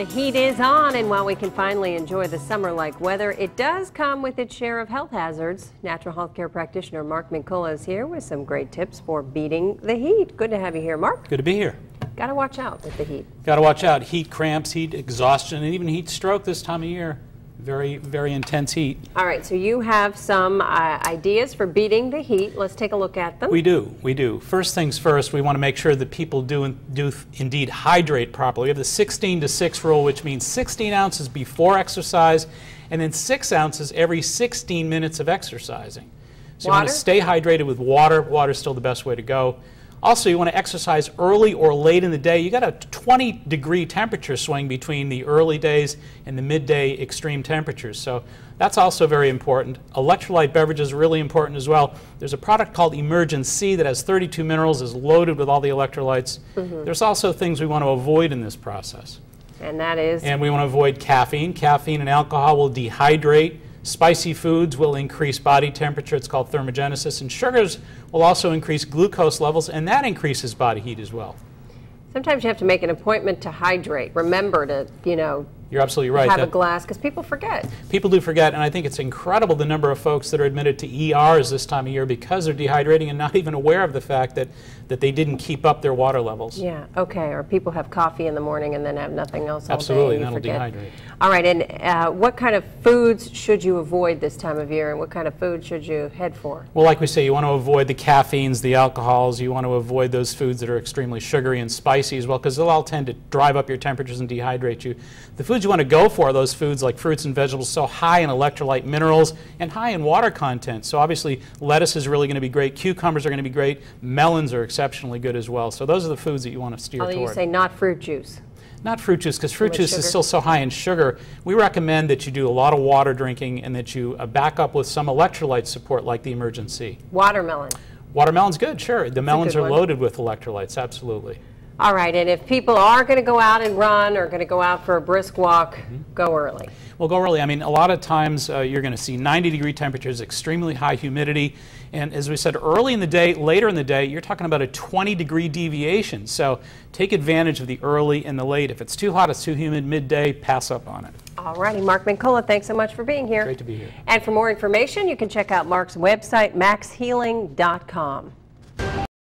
The heat is on, and while we can finally enjoy the summer-like weather, it does come with its share of health hazards. Natural health care practitioner Mark Mincolla is here with some great tips for beating the heat. Good to have you here, Mark. Good to be here. Got to watch out with the heat. Got to watch out. Heat cramps, heat exhaustion, and even heat stroke this time of year. Very, very intense heat. All right, so you have some ideas for beating the heat. Let's take a look at them. We do. First things first, we want to make sure that people do indeed hydrate properly. We have the 16-to-6 rule, which means 16 ounces before exercise and then 6 ounces every 16 minutes of exercising. So you want to stay hydrated with water. Water is still the best way to go. Also, you want to exercise early or late in the day. You got a 20-degree temperature swing between the early days and the midday extreme temperatures. So that's also very important. Electrolyte beverages are really important as well. There's a product called Emergen-C that has 32 minerals, is loaded with all the electrolytes. There's also things we want to avoid in this process. And that is? And we want to avoid caffeine. Caffeine and alcohol will dehydrate. Spicy foods will increase body temperature. It's called thermogenesis. And sugars will also increase glucose levels, and that increases body heat as well. Sometimes you have to make an appointment to hydrate. Remember to, You're absolutely right. Have a glass, because people forget. People do forget, and I think it's incredible the number of folks that are admitted to ERs this time of year because they're dehydrating and not even aware of the fact that they didn't keep up their water levels. Yeah, okay, or people have coffee in the morning and then have nothing else all Absolutely, day. and that'll dehydrate. All right, and what kind of foods should you avoid this time of year, and what kind of food should you head for? Well, like we say, you want to avoid the caffeines, the alcohols. You want to avoid those foods that are extremely sugary and spicy as well, because they'll all tend to drive up your temperatures and dehydrate you. The foods you want to go for are those foods like fruits and vegetables, so high in electrolyte minerals and high in water content. So obviously lettuce is really going to be great, cucumbers are going to be great, melons are exceptionally good as well. So those are the foods that you want to steer toward. You say not fruit juice. Not fruit juice, because fruit juice is still so high in sugar. We recommend that you do a lot of water drinking and that you back up with some electrolyte support like the Emergen-C. Watermelon. Watermelon's good, sure. The melons are loaded with electrolytes, absolutely. All right, and if people are going to go out and run or going to go out for a brisk walk, go early. Well, go early. I mean, a lot of times you're going to see 90-degree temperatures, extremely high humidity, and as we said, early in the day, later in the day, you're talking about a 20-degree deviation. So take advantage of the early and the late. If it's too hot, it's too humid, midday, pass up on it. All righty, Mark Mincolla, thanks so much for being here. Great to be here. And for more information, you can check out Mark's website, maxhealing.com.